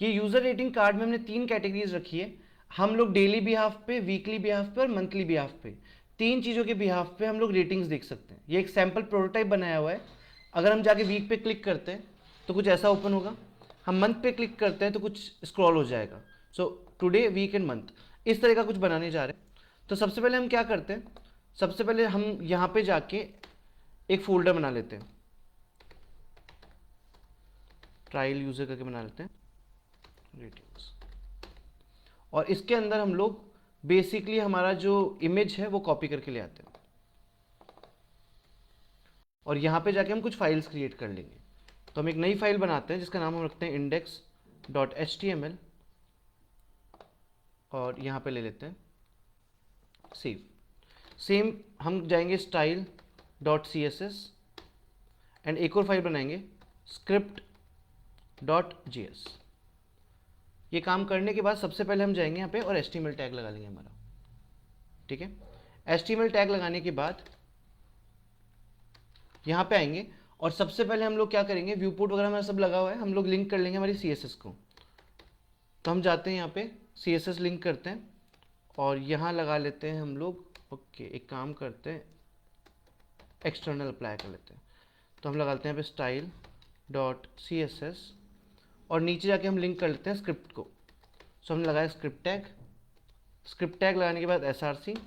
ये user rating card में हमने 3 कैटेगरीज रखी है। हम लोग डेली बिहाफ पे, वीकली बिहाफ पे और मंथली बिहाफ पे, 3 चीज़ों के बिहाफ पे हम लोग रेटिंग्स देख सकते हैं। ये एक सैम्पल प्रोटोटाइप बनाया हुआ है। अगर हम जाके वीक पे क्लिक करते हैं तो कुछ ऐसा ओपन होगा, हम मंथ पे क्लिक करते हैं तो कुछ स्क्रॉल हो जाएगा। So today, week and month, इस तरह का कुछ बनाने जा रहे हैं। तो सबसे पहले हम क्या करते हैं, सबसे पहले हम यहाँ पे जाके एक फोल्डर बना लेते हैं, ट्रायल यूज़र करके बना लेते हैं रेटिंग्स, और इसके अंदर हम लोग बेसिकली हमारा जो इमेज है वो कॉपी करके ले आते हैं, और यहाँ पे जाके हम कुछ फाइल्स क्रिएट कर लेंगे। तो हम एक नई फाइल बनाते हैं जिसका नाम हम रखते हैं index.html, और यहाँ पे ले लेते हैं सेव। सेम हम जाएंगे style.css एंड एक और फाइल बनाएंगे script.js। ये काम करने के बाद सबसे पहले हम जाएंगे यहाँ पे और HTML टैग लगा लेंगे हमारा, ठीक है। HTML टैग लगाने के बाद यहाँ पे आएंगे और सबसे पहले हम लोग क्या करेंगे, व्यू पोर्ट वगैरह हमारा सब लगा हुआ है, हम लोग लिंक कर लेंगे हमारी CSS को। तो हम जाते हैं यहाँ पे CSS लिंक करते हैं और यहाँ लगा लेते हैं हम लोग, ओके एक काम करते हैं, एक्सटर्नल अप्लाई कर लेते हैं। तो हम लगाते हैं यहाँ पे style.css और नीचे जाके हम लिंक कर लेते हैं स्क्रिप्ट को। सो हमने लगाया स्क्रिप्ट टैग लगाने के बाद src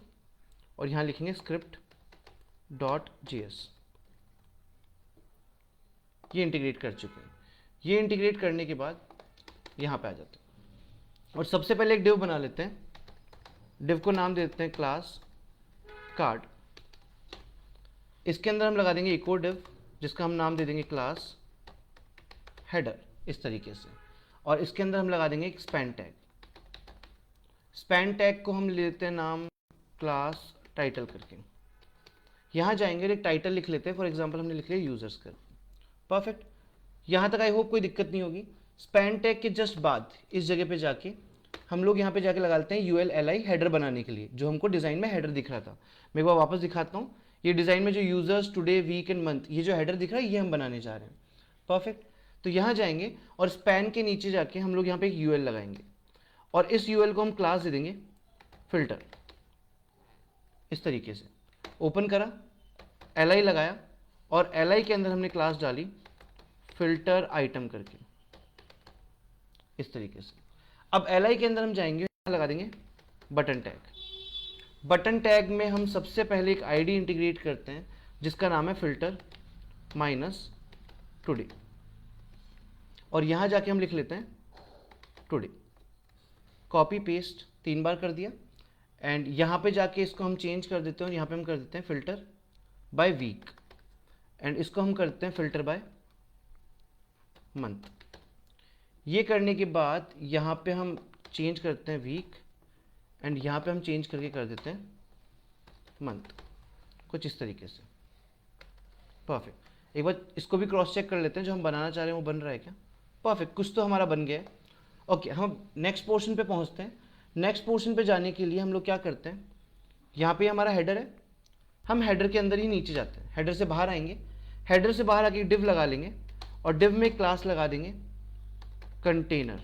और यहाँ लिखेंगे script.js। ये इंटीग्रेट कर चुके हैं। ये इंटीग्रेट करने के बाद यहाँ पे आ जाते हैं और सबसे पहले एक डिव बना लेते हैं। डिव को नाम दे देते हैं क्लास कार्ड। इसके अंदर हम लगा देंगे एक और डिव जिसका हम नाम दे देंगे क्लास हेडर, इस तरीके से। और इसके अंदर हम लगा देंगे एक स्पैन टैग। स्पैन टैग को हम ले लेते हैं नाम क्लास टाइटल करके। यहाँ जाएंगे और एक टाइटल लिख लेते हैं, फॉर एग्जांपल हमने लिख लिया यूजर्स कर। परफेक्ट, यहाँ तक आई होप कोई दिक्कत नहीं होगी। स्पैन टैग के जस्ट बाद इस जगह पे जाके हम लोग यहाँ पे जाके लगा लेते हैं ULLI हेडर बनाने के लिए, जो हमको डिज़ाइन में हेडर दिख रहा था। मैं एक बार वापस दिखाता हूँ। ये डिज़ाइन में जो users, today, week and month, ये जो हेडर दिख रहा है ये हम बनाने जा रहे हैं। परफेक्ट, तो यहाँ जाएंगे और स्पैन के नीचे जाके हम लोग यहाँ पे एक UL लगाएंगे और इस UL को हम क्लास दे देंगे फिल्टर, इस तरीके से। ओपन करा, LI लगाया और LI के अंदर हमने क्लास डाली फिल्टर आइटम करके, इस तरीके से। अब LI के अंदर हम जाएंगे, लगा देंगे बटन टैग। बटन टैग में हम सबसे पहले एक ID इंटीग्रेट करते हैं जिसका नाम है फिल्टर माइनस टुडे, और यहाँ जाके हम लिख लेते हैं टुडे। कॉपी पेस्ट 3 बार कर दिया एंड यहाँ पे जाके इसको हम चेंज कर देते हैं और यहाँ पे हम कर देते हैं फिल्टर बाय वीक एंड इसको हम करते हैं फिल्टर बाय मंथ। ये करने के बाद यहाँ पे हम चेंज करते हैं वीक एंड यहाँ पे हम चेंज करके कर देते हैं मंथ, कुछ इस तरीके से। परफेक्ट, एक बार इसको भी क्रॉस चेक कर लेते हैं जो हम बनाना चाह रहे हैं वो बन रहा है क्या। परफेक्ट, कुछ तो हमारा बन गया है। ओके, हम नेक्स्ट पोर्शन पे पहुँचते हैं। नेक्स्ट पोर्शन पे जाने के लिए हम लोग क्या करते हैं, यहाँ पे हमारा हेडर है, हम हेडर के अंदर ही नीचे जाते हैं, हेडर से बाहर आएंगे, हेडर से बाहर आके डिव लगा लेंगे और डिव में क्लास लगा देंगे कंटेनर।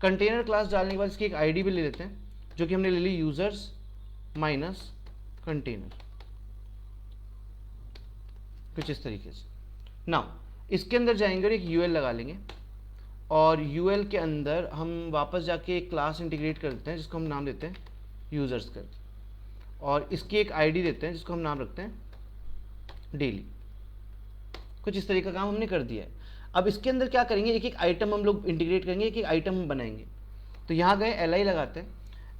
कंटेनर क्लास डालने के बाद इसकी एक ID भी ले लेते हैं जो कि हमने ले ली यूजर्स माइनस कंटेनर, कुछ इस तरीके से। नाउ इसके अंदर जाएंगे और एक UL लगा लेंगे और UL के अंदर हम वापस जाके एक क्लास इंटीग्रेट कर देते हैं जिसको हम नाम देते हैं यूजर्स कर, और इसकी एक ID देते हैं जिसको हम नाम रखते हैं डेली। कुछ इस तरीके का काम हमने कर दिया है। अब इसके अंदर क्या करेंगे, एक एक आइटम हम लोग इंटीग्रेट करेंगे, एक एक आइटम हम बनाएंगे। तो यहाँ गए LI लगाते हैं,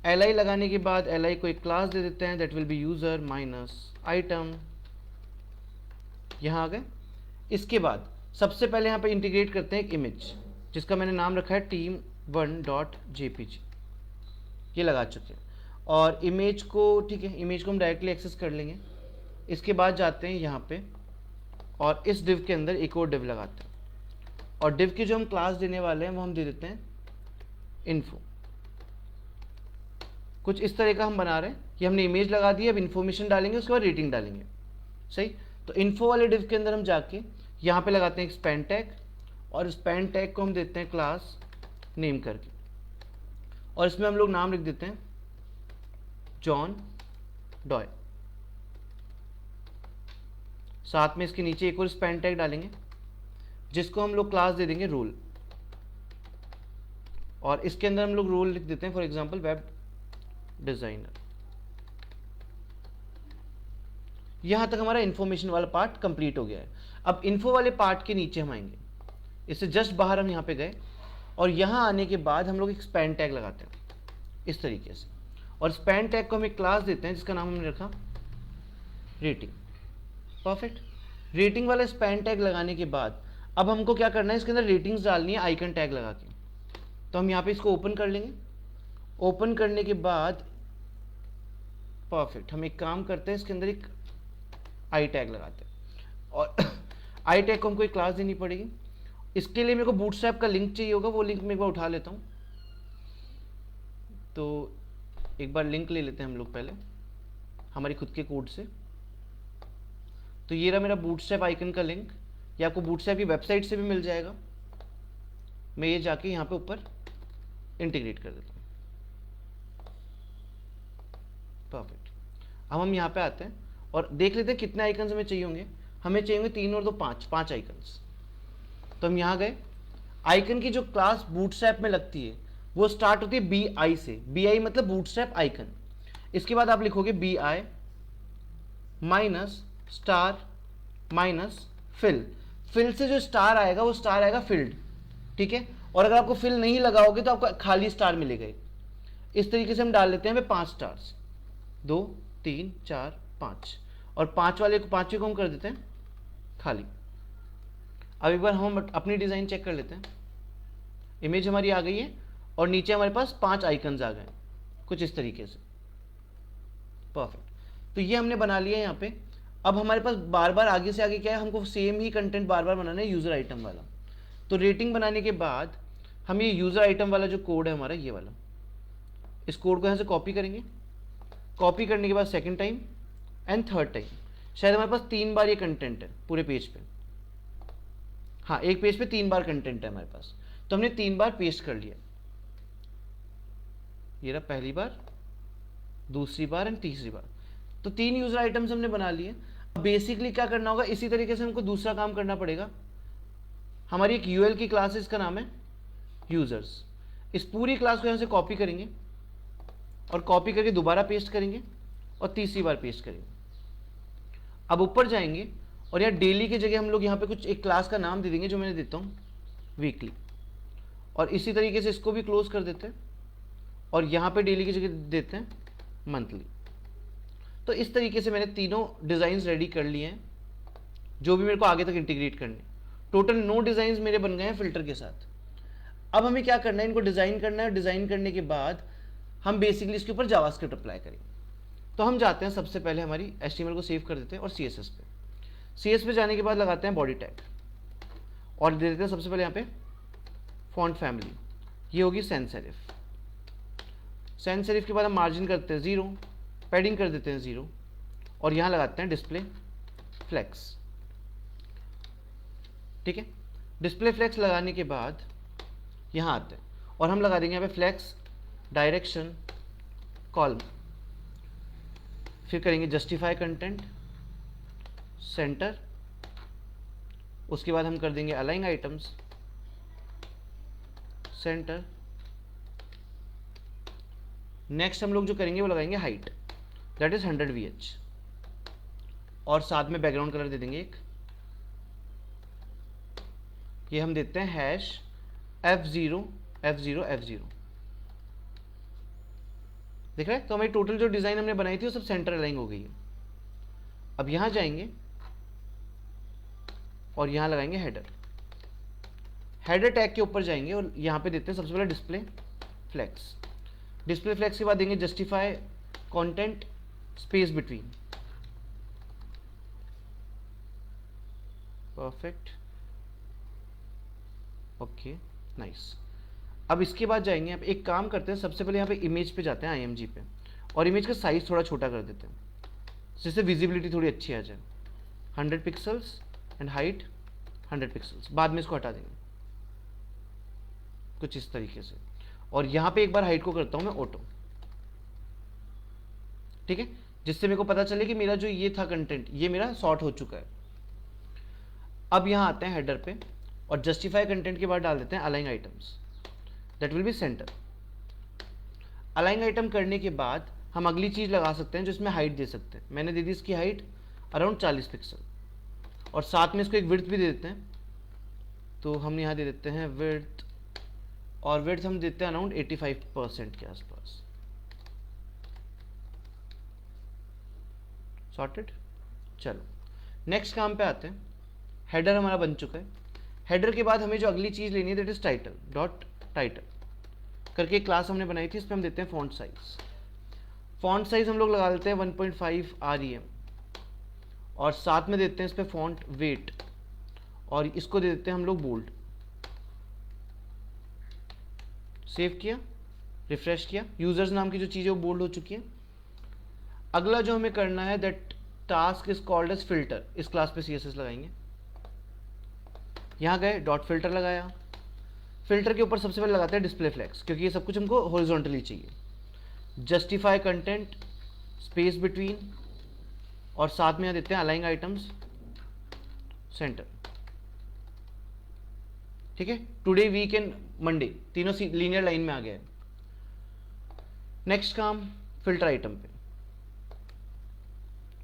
LI लगाने के बाद LI को एक क्लास दे देते हैं that will be user minus item. यहाँ आ गए। इसके बाद सबसे पहले यहाँ पे इंटीग्रेट करते हैं एक इमेज जिसका मैंने नाम रखा है team1.jpg, ये लगा चुके हैं। और इमेज को, ठीक है, इमेज को हम डायरेक्टली एक्सेस कर लेंगे। इसके बाद जाते हैं यहाँ पे और इस डिव के अंदर एक और डिव लगाते हैं और डिव की जो हम क्लास देने वाले हैं वो हम दे देते हैं इन्फो। कुछ इस तरह का हम बना रहे हैं। ये हमने इमेज लगा दी, अब इन्फॉर्मेशन डालेंगे, उसके बाद रेटिंग डालेंगे। सही, तो इन्फो वाले डिव के अंदर हम जाके यहाँ पे लगाते हैं एक स्पैन टैग और स्पैन टैग को हम देते हैं क्लास नेम करके, और इसमें हम लोग नाम लिख देते हैं जॉन डॉय। साथ में इसके नीचे एक और स्पैन टैग डालेंगे जिसको हम लोग क्लास दे देंगे रोल, और इसके अंदर हम लोग रोल लिख देते हैं फॉर एग्जांपल वेब डिजाइनर। यहां तक हमारा इंफॉर्मेशन वाला पार्ट कंप्लीट हो गया है। अब इन्फो वाले पार्ट के नीचे हम आएंगे, इससे जस्ट बाहर हम यहां पे गए, और यहां आने के बाद हम लोग एक स्पैन टैग लगाते हैं इस तरीके से, और स्पैन टैग को हम एक क्लास देते हैं जिसका नाम हमने रखा रेटिंग। परफेक्ट। रेटिंग वाला स्पैन टैग लगाने के बाद अब हमको क्या करना है, इसके अंदर रेटिंग्स डालनी है आइकन टैग लगा के। तो हम यहाँ पे इसको ओपन कर लेंगे। ओपन करने के बाद परफेक्ट, हम एक काम करते हैं, इसके अंदर एक आई टैग लगाते हैं, और आई टैग को हमको एक क्लास देनी पड़ेगी। इसके लिए मेरे को बूटस्ट्रैप का लिंक चाहिए होगा, वो लिंक मैं एक बार उठा लेता हूँ। तो एक बार लिंक ले लेते हैं हम लोग पहले हमारी खुद के कोड से। तो ये रहा मेरा बूटस्ट्रैप आइकन का लिंक, ये आपको बूटस्ट्रैप की वेबसाइट से भी मिल जाएगा। मैं ये जाके यहाँ पे ऊपर इंटीग्रेट कर देता हूँ। परफेक्ट। अब हम यहाँ पे आते हैं और देख लेते हैं कितने आइकन्स हमें चाहिए होंगे। हमें चाहिए होंगे 3 और 2 5 आइकन्स। तो हम यहाँ गए, आइकन की जो क्लास बूटस्ट्रैप में लगती है वो स्टार्ट होती है BI से। BI मतलब बूटस्ट्रैप आइकन। इसके बाद आप लिखोगे BI minus star minus fill. Fill से जो स्टार आएगा वो स्टार आएगा फिल्ड, ठीक है। और अगर आपको फिल नहीं लगाओगे तो आपको खाली स्टार मिलेगा। इस तरीके से हम डाल लेते हैं 5 स्टार्स, 2 3 4 5, और 5 वाले को 5 को हम कर देते हैं खाली। अब एक बार हम अपनी डिज़ाइन चेक कर लेते हैं। इमेज हमारी आ गई है और नीचे हमारे पास 5 आइकन्स आ गए कुछ इस तरीके से। परफेक्ट। तो ये हमने बना लिया है यहाँ पे। अब हमारे पास बार बार आगे से आगे क्या है, हमको सेम ही कंटेंट बार बार बनाना है यूज़र आइटम वाला। तो रेटिंग बनाने के बाद हम ये यूज़र आइटम वाला जो कोड है हमारा, ये वाला, इस कोड को यहाँ से कॉपी करेंगे। कॉपी करने के बाद second time and third time, शायद हमारे पास 3 बार ये कंटेंट है पूरे पेज पे। हाँ, एक पेज पे 3 बार कंटेंट है हमारे पास, तो हमने 3 बार पेस्ट कर लिया। ये रहा पहली बार, दूसरी बार एंड तीसरी बार। तो 3 यूज़र आइटम्स हमने बना लिए। बेसिकली क्या करना होगा, इसी तरीके से हमको दूसरा काम करना पड़ेगा। हमारी एक यूएल की क्लास है, इसका नाम है यूजर्स। इस पूरी क्लास को यहाँ से कॉपी करेंगे और कॉपी करके दोबारा पेस्ट करेंगे और तीसरी बार पेस्ट करेंगे। अब ऊपर जाएंगे और यहाँ डेली की जगह हम लोग यहाँ पे कुछ एक क्लास का नाम दे देंगे जो मैंने देता हूँ वीकली, और इसी तरीके से इसको भी क्लोज कर देते हैं और यहाँ पे डेली की जगह देते हैं मंथली। तो इस तरीके से मैंने तीनों डिज़ाइंस रेडी कर लिए हैं जो भी मेरे को आगे तक इंटीग्रेट करने। टोटल 9 डिज़ाइंस मेरे बन गए हैं फिल्टर के साथ। अब हमें क्या करना है, इनको डिज़ाइन करना है। डिज़ाइन करने के बाद हम बेसिकली इसके ऊपर जावास्क्रिप्ट अप्लाई करेंगे। तो हम जाते हैं, सबसे पहले हमारी HTML को सेव कर देते हैं और CSS पे। CS पे जाने के बाद लगाते हैं बॉडी टैग और दे देते हैं सबसे पहले यहाँ पे फॉन्ट फैमिली, ये होगी सैंस सेरिफ। सैंस सेरिफ के बाद हम मार्जिन करते हैं 0, पैडिंग कर देते हैं 0, और यहाँ लगाते हैं डिस्प्ले फ्लेक्स, ठीक है। डिस्प्ले फ्लेक्स लगाने के बाद यहाँ आते हैं और हम लगा देंगे यहाँ पे फ्लेक्स डायरेक्शन कॉलम, फिर करेंगे जस्टिफाई कंटेंट सेंटर, उसके बाद हम कर देंगे अलाइन आइटम्स सेंटर। नेक्स्ट हम लोग जो करेंगे वो लगाएंगे हाइट, दैट इज 100 VH, और साथ में बैकग्राउंड कलर दे देंगे एक, ये हम देते हैं हैश F0 F0 F0। देख रहे हैं, तो हमारी टोटल जो डिज़ाइन हमने बनाई थी वो सब सेंटर अलाइन हो गई है। अब यहाँ जाएंगे और यहाँ लगाएंगे हेडर। हेडर टैग के ऊपर जाएंगे और यहाँ पे देते हैं सबसे पहले डिस्प्ले फ्लेक्स। डिस्प्ले फ्लेक्स के बाद देंगे justify content space between. Perfect, okay, nice. अब इसके बाद जाएंगे, अब एक काम करते हैं, सबसे पहले यहाँ पे इमेज पे जाते हैं IMG पे, और इमेज का साइज थोड़ा छोटा कर देते हैं जिससे विजिबिलिटी थोड़ी अच्छी आ जाए। 100 पिक्सल्स एंड हाइट 100 पिक्सल्स, बाद में इसको हटा देंगे। कुछ इस तरीके से। और यहाँ पे एक बार हाइट को करता हूँ मैं ऑटो, ठीक है, जिससे मेरे को पता चले कि मेरा जो ये था कंटेंट ये मेरा सॉर्ट हो चुका है। अब यहाँ आते हैं हेडर पे और जस्टिफाई कंटेंट के बाद डाल देते हैं align items, that will be centre. Align item करने के बाद हम अगली चीज़ लगा सकते हैं जो इसमें हाइट दे सकते हैं। मैंने दे दी इसकी हाइट अराउंड 40 पिक्सल, और साथ में इसको एक विड्थ भी दे देते हैं। तो हम यहाँ दे देते हैं विड्थ, और विड्थ हम देते हैं अराउंड 85% के आसपास। सॉर्टेड। चलो नेक्स्ट काम पे आते हैं। हेडर हमारा बन चुका है। हेडर के बाद हमें जो अगली चीज़ लेनी है that is title dot title करके एक क्लास हमने बनाई थी, इसमें हम देते हैं फॉन्ट साइज। फॉन्ट साइज हम लोग लगा देते हैं 1.5 REM, और साथ में देते हैं इस पर फॉन्ट वेट, और इसको दे देते हैं हम लोग बोल्ड। सेव किया, रिफ्रेश किया, यूजर्स नाम की जो चीज़ है वो बोल्ड हो चुकी है। अगला जो हमें करना है that task is called as filter. इस क्लास पे CSS लगाएंगे। यहाँ गए, डॉट फिल्टर लगाया। फिल्टर के ऊपर सबसे पहले लगाते हैं डिस्प्ले फ्लैग्स, क्योंकि ये सब कुछ हमको हॉरिजॉन्टली चाहिए। जस्टिफाई कंटेंट, स्पेस बिटवीन, और साथ में यहाँ देते हैं अलाइन आइटम्स सेंटर। ठीक है, टुडे वीक एंड मंडे तीनों लीनियर लाइन में आ गया है। नेक्स्ट काम फिल्टर आइटम पे,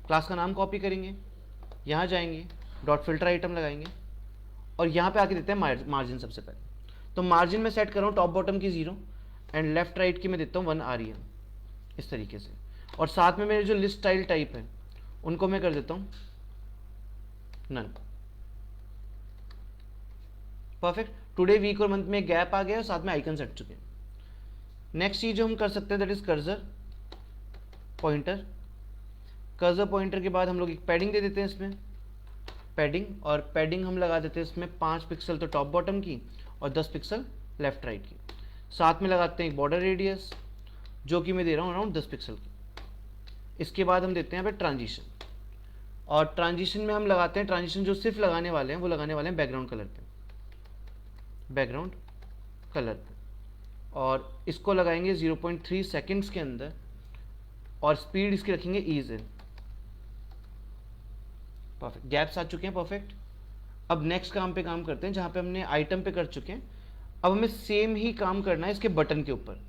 क्लास का नाम कॉपी करेंगे, यहाँ जाएंगे, डॉट फिल्टर आइटम लगाएंगे, और यहाँ पे आके देते हैं मार्जिन सबसे पहले। तो मार्जिन में सेट कर रहा हूँ टॉप बॉटम की 0 एंड लेफ्ट राइट की मैं देता हूँ 1 REM, इस तरीके से। और साथ में मेरे जो लिस्ट स्टाइल टाइप है उनको मैं कर देता हूँ नन। परफेक्ट। टुडे वीक और मंथ में गैप आ गया और साथ में आइकन हट चुके हैं। नेक्स्ट चीज जो हम कर सकते हैं that is cursor pointer. Cursor pointer के बाद हम लोग एक पैडिंग दे देते हैं इसमें, पैडिंग, और पैडिंग हम लगा देते हैं इसमें 5 पिक्सल तो टॉप बॉटम की और 10 पिक्सल लेफ्ट राइट की। साथ में लगाते हैं एक बॉर्डर रेडियस जो कि मैं दे रहा हूँ अराउंड 10 पिक्सल की। इसके बाद हम देते हैं यहाँ पे ट्रांजिशन, और ट्रांजिशन में हम लगाते हैं, ट्रांजिशन जो सिर्फ लगाने वाले हैं वो लगाने वाले हैं बैकग्राउंड कलर पे, बैकग्राउंड कलर पे, और इसको लगाएंगे 0.3 सेकेंड्स के अंदर, और स्पीड इसकी रखेंगे ईज इन। परफेक्ट, गैप्स आ चुके हैं। परफेक्ट। अब नेक्स्ट काम पे काम करते हैं, जहाँ पे हमने आइटम पे कर चुके हैं। अब हमें सेम ही काम करना है इसके बटन के ऊपर।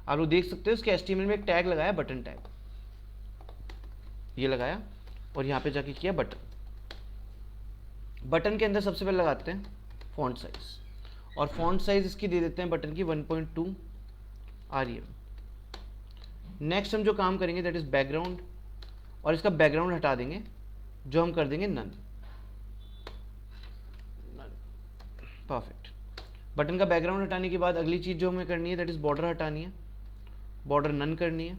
आप लोग देख सकते हो इसके HTML में एक टैग लगाया, बटन टैग, ये लगाया, और यहाँ पे जाके किया बटन। बटन के अंदर सबसे पहले लगाते हैं फॉन्ट साइज, और फॉन्ट साइज इसकी दे देते हैं बटन की 1.2 REM। नेक्स्ट हम जो काम करेंगे दैट इज बैकग्राउंड, और इसका बैकग्राउंड हटा देंगे जो हम कर देंगे नन। परफेक्ट। बटन का बैकग्राउंड हटाने के बाद अगली चीज जो हमें करनी है दैट इज बॉर्डर हटानी है, बॉर्डर नन करनी है।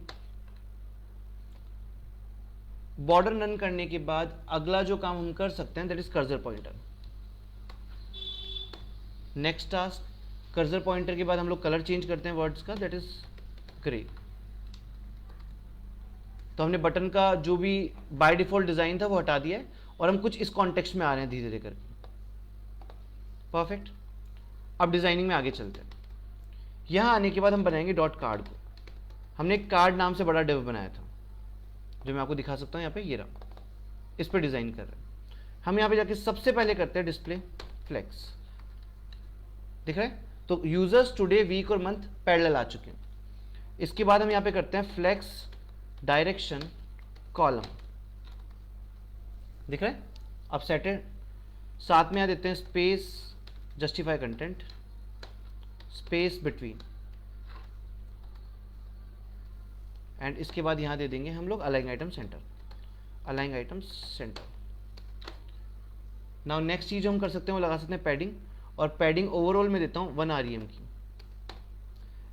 बॉर्डर नन करने के बाद अगला जो काम हम कर सकते हैं that is cursor pointer. Next task, cursor pointer के बाद हम लोग कलर चेंज करते हैं वर्ड्स का, दैट इज ग्रे। तो हमने बटन का जो भी बाय डिफॉल्ट डिजाइन था वो हटा दिया है, और हम कुछ इस कॉन्टेक्स्ट में आ रहे हैं धीरे धीरे करके। परफेक्ट। अब डिजाइनिंग में आगे चलते हैं। यहां आने के बाद हम बनाएंगे डॉट कार्ड को। हमने एक कार्ड नाम से बड़ा डिव बनाया था जो मैं आपको दिखा सकता हूं, यहाँ पे ये रहा, इस पर डिजाइन कर रहे हैं हम। यहाँ पे जाके सबसे पहले करते हैं डिस्प्ले फ्लेक्स, दिख रहा है? तो यूजर्स टुडे वीक और मंथ पैरेलल आ चुके हैं। इसके बाद हम यहाँ पे करते हैं फ्लेक्स डायरेक्शन कॉलम, दिख रहा है? अब सेटेड। साथ में यहाँ देते हैं space justify content, space between, and इसके बाद यहाँ दे देंगे हम लोग align item centre, align item centre. Now next चीज हम कर सकते हैं वो लगा सकते हैं पैडिंग, और पैडिंग ओवरऑल में देता हूँ 1 REM की।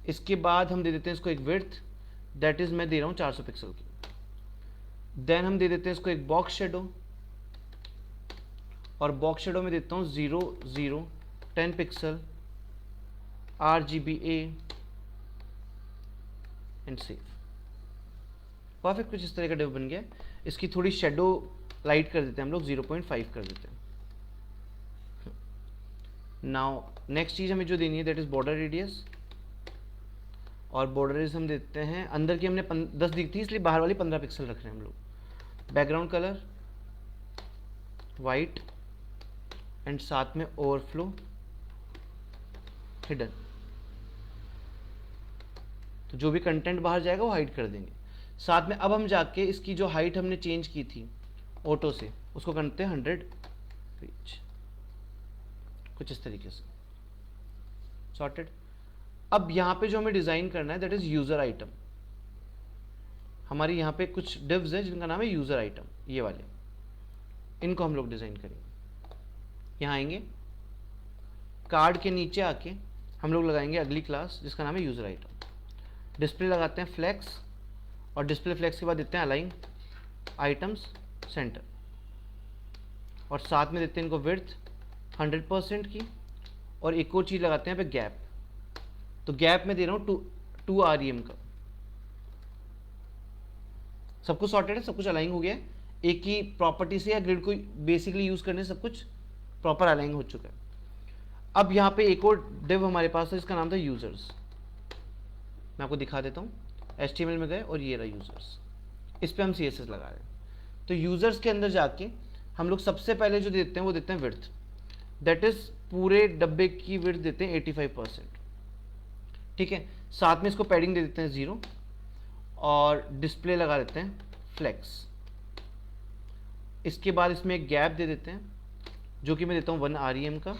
इसके बाद हम दे देते हैं इसको एक विड्थ, दैट इज मैं दे रहा हूँ 400 पिक्सल की। देन हम दे देते हैं इसको एक बॉक्स शेडो, और बॉक्स शेडो में देता हूँ 0 0 10 pixel RGBA and save. Perfect, कुछ इस तरह का डिव बन गया। इसकी थोड़ी शेडो लाइट कर देते हैं हम लोग, 0.5 कर देते हैं। नाउ नेक्स्ट चीज़ हमें जो देनी है दैट इज़ बॉर्डर रेडियस, और बॉर्डर रेडियस हम देते हैं, अंदर की हमने 10 दी थी इसलिए बाहर वाली 15 पिक्सल रख रहे हैं हम लोग। बैकग्राउंड कलर वाइट एंड साथ में ओवरफ्लो हिडन, तो जो भी कंटेंट बाहर जाएगा वो हाइड कर देंगे। साथ में अब हम जाके इसकी जो हाइट हमने चेंज की थी ऑटो से, उसको करते हैं 100 रीच, कुछ इस तरीके से। सॉर्टेड। अब यहाँ पे जो हमें डिज़ाइन करना है दैट इज़ यूज़र आइटम। हमारी यहाँ पे कुछ डिव्स है जिनका नाम है यूज़र आइटम, ये वाले, इनको हम लोग डिज़ाइन करेंगे। यहाँ आएंगे, कार्ड के नीचे आके हम लोग लगाएंगे अगली क्लास जिसका नाम है यूज़र आइटम। डिस्प्ले लगाते हैं फ्लेक्स, और डिस्प्ले फ्लेक्स के बाद देते हैं अलाइन आइटम्स सेंटर, और साथ में देते हैं इनको विड्थ 100% की, और एक और चीज़ लगाते हैं यहाँ पे गैप। तो गैप में दे रहा हूँ 2 REM का। सब कुछ सॉर्टेड है, सब कुछ अलाइन हो गया है, एक ही प्रॉपर्टी से या ग्रिड को बेसिकली यूज़ करने से सब कुछ प्रॉपर अलाइन हो चुका है। अब यहाँ पे एक और डिव हमारे पास है जिसका नाम था यूज़र्स। मैं आपको दिखा देता हूँ। HTML में गए और ये रहा यूज़र्स, इस पर हम CSS लगा रहे हैं। तो यूज़र्स के अंदर जाके हम लोग सबसे पहले जो देते हैं वो देते हैं विड्थ, दैट इज़ पूरे डब्बे की विड्थ देते हैं 85%। ठीक है, साथ में इसको पैडिंग दे देते हैं 0, और डिस्प्ले लगा देते हैं फ्लेक्स। इसके बाद इसमें एक गैप दे देते हैं जो कि मैं देता हूँ 1 REM का।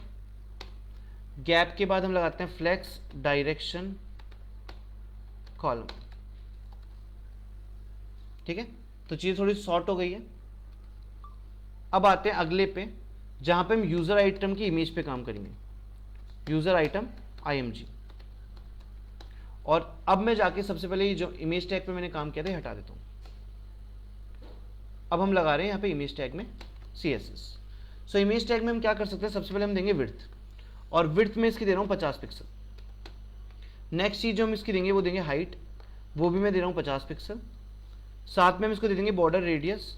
गैप के बाद हम लगाते हैं फ्लेक्स डायरेक्शन कॉलम। ठीक है, तो चीज़ थोड़ी शॉर्ट हो गई है। अब आते हैं अगले पे जहाँ पे हम यूज़र आइटम की इमेज पे काम करेंगे, यूज़र आइटम IMG। और अब मैं जाके सबसे पहले ये जो इमेज टैग पे मैंने काम किया था हटा देता हूँ। अब हम लगा रहे हैं यहाँ पे इमेज टैग में CSS। सो इमेज टैग में हम क्या कर सकते हैं, सबसे पहले हम देंगे विड्थ, और विड्थ में इसकी दे रहा हूँ 50 पिक्सल। नेक्स्ट चीज़ जो हम इसकी देंगे वो देंगे हाइट, वो भी मैं दे रहा हूँ 50 पिक्सल। साथ में हम इसको दे देंगे बॉर्डर रेडियस,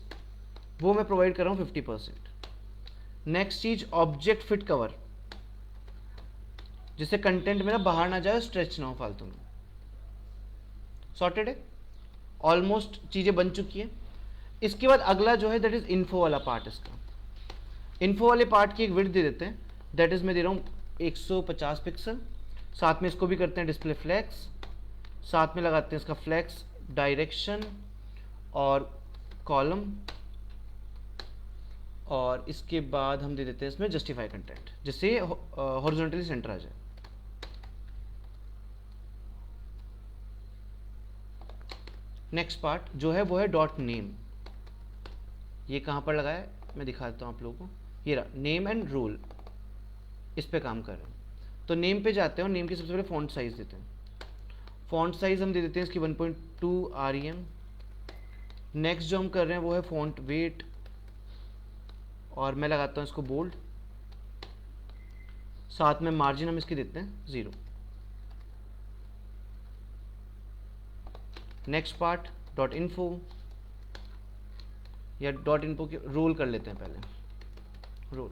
वो मैं प्रोवाइड कर रहा हूँ 50%। नेक्स्ट चीज ऑब्जेक्ट फिट कवर, जिससे कंटेंट मेरा बाहर ना जाए, स्ट्रेच ना हो फालतू में। सॉर्टेड है, ऑलमोस्ट चीज़ें बन चुकी हैं। इसके बाद अगला जो है दैट इज इन्फो वाला पार्ट। इसका इन्फो वाले पार्ट की एक विड्थ दे देते हैं, दैट इज मैं दे रहा हूँ 150 पिक्सल। साथ में इसको भी करते हैं डिस्प्ले फ्लेक्स, साथ में लगाते हैं इसका फ्लेक्स डायरेक्शन और कॉलम, और इसके बाद हम दे देते हैं इसमें जस्टिफाई कंटेंट, जिससे हॉरिजॉन्टली सेंटर आ जाए। नेक्स्ट पार्ट जो है वो है डॉट नेम। ये कहाँ पर लगा है मैं दिखा देता हूँ आप लोगों को, ये रहा नेम एंड रोल, इस पे काम कर रहे हैं। तो नेम पे जाते हैं और नेम की सबसे पहले फॉन्ट साइज देते हैं। फॉन्ट साइज हम दे देते हैं इसकी 1.2 REM। नेक्स्ट जो हम कर रहे हैं वो है फॉन्ट वेट, और मैं लगाता हूँ इसको बोल्ड। साथ में मार्जिन हम इसकी देते हैं 0। नेक्स्ट पार्ट डॉट इन्फो, या डॉट इन्फो के रोल कर लेते हैं पहले, रोल,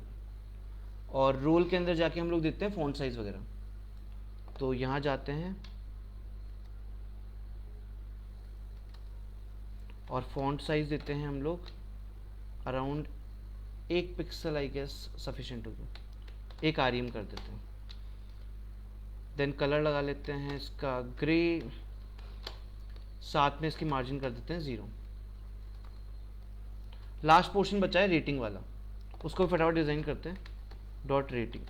और रोल के अंदर जाके हम लोग देते हैं फॉन्ट साइज वगैरह। तो यहाँ जाते हैं और फॉन्ट साइज देते हैं हम लोग around 1 pixel, I guess sufficient होगी, 1 REM कर देते हैं। देन कलर लगा लेते हैं इसका ग्रे, साथ में इसकी मार्जिन कर देते हैं 0। लास्ट पोर्शन बचा है रेटिंग वाला, उसको फटाफट डिज़ाइन करते हैं। डॉट रेटिंग,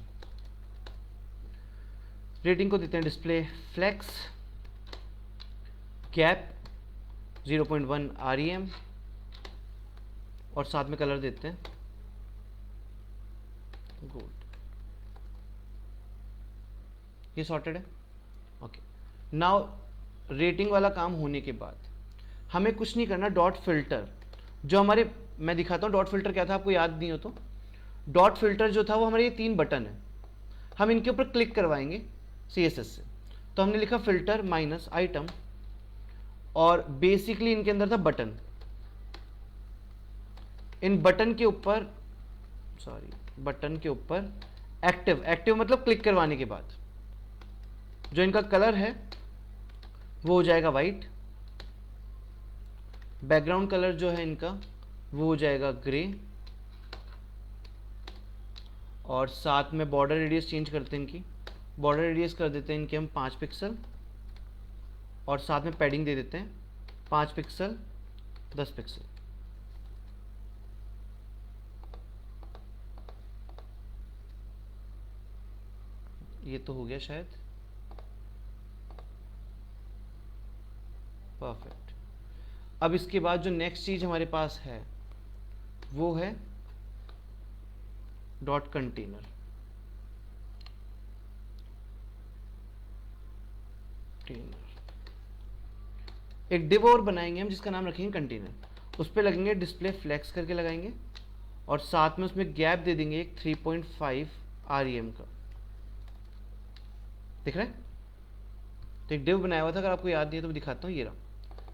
रेटिंग को देते हैं डिस्प्ले फ्लेक्स, गैप 0.1 REM, और साथ में कलर देते हैं गोल्ड। ये सॉर्टेड है। ओके, नाउ रेटिंग वाला काम होने के बाद हमें कुछ नहीं करना। डॉट फिल्टर जो हमारे, मैं दिखाता हूँ डॉट फिल्टर क्या था, आपको याद नहीं हो तो। डॉट फिल्टर जो था वो हमारे ये 3 बटन है, हम इनके ऊपर क्लिक करवाएंगे CSS से। तो हमने लिखा फिल्टर माइनस आइटम, और बेसिकली इनके अंदर था बटन। इन बटन के ऊपर, बटन के ऊपर एक्टिव, एक्टिव मतलब क्लिक करवाने के बाद जो इनका कलर है वो हो जाएगा वाइट, बैकग्राउंड कलर जो है इनका वो हो जाएगा ग्रे, और साथ में बॉर्डर रेडियस चेंज करते हैं इनकी, बॉर्डर रेडियस कर देते हैं इनके हम 5 पिक्सल, और साथ में पैडिंग दे देते हैं 5 पिक्सल 10 पिक्सल। ये तो हो गया शायद, परफेक्ट। अब इसके बाद जो नेक्स्ट चीज हमारे पास है वो है डॉट कंटेनर। एक डिव और बनाएंगे हम जिसका नाम रखेंगे कंटेनर, उस पर लगेंगे डिस्प्ले फ्लेक्स करके लगाएंगे, और साथ में उसमें गैप दे देंगे एक 3.5 REM का, दिख रहा है? तो एक डिव बनाया हुआ था, अगर आपको याद नहीं है तो मैं दिखाता हूँ, ये रहा,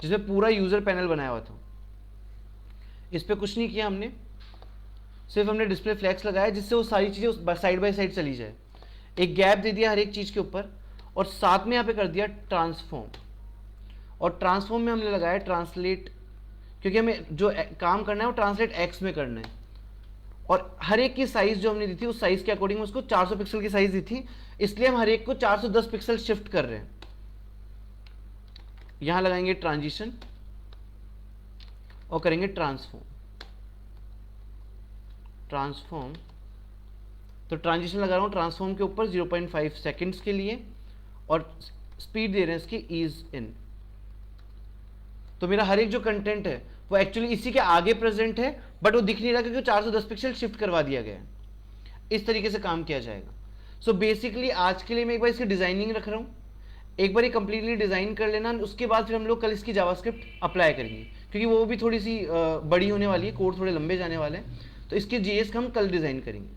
जिसमें पूरा यूजर पैनल बनाया हुआ था। इस पर कुछ नहीं किया हमने, सिर्फ हमने डिस्प्ले फ्लैक्स लगाया जिससे वो सारी चीज़ें साइड बाय साइड चली जाए, एक गैप दे दिया हर एक चीज़ के ऊपर, और साथ में यहाँ पे कर दिया ट्रांसफॉर्म, और ट्रांसफॉर्म में हमने लगाया ट्रांसलेट, क्योंकि हमें जो काम करना है वो ट्रांसलेट एक्स में करना है, और हर एक की साइज जो हमने दी थी उस साइज के अकॉर्डिंग उसको 400 पिक्सल की साइज दी थी, इसलिए हम हर एक को 410 पिक्सल शिफ्ट कर रहे हैं। यहां लगाएंगे ट्रांजिशन और करेंगे ट्रांसफॉर्म, ट्रांसफॉर्म, तो ट्रांजिशन लगा रहा हूं ट्रांसफॉर्म के ऊपर 0.5 सेकेंड्स के लिए, और स्पीड दे रहे हैं इसकी ईज इन। तो मेरा हर एक जो कंटेंट है वो एक्चुअली इसी के आगे प्रेजेंट है, बट वो दिख नहीं रहा क्योंकि 410 पिक्सल शिफ्ट करवा दिया गया है। इस तरीके से काम किया जाएगा। सो बेसिकली आज के लिए मैं एक बार इसकी डिजाइनिंग रख रहा हूँ, एक बार ये कंप्लीटली डिजाइन कर लेना, उसके बाद फिर हम लोग कल इसकी जावास्क्रिप्ट अप्लाई करेंगे, क्योंकि वो भी थोड़ी सी बड़ी होने वाली है, कोड थोड़े लंबे जाने वाले हैं, तो इसके जीएस का हम कल डिजाइन करेंगे।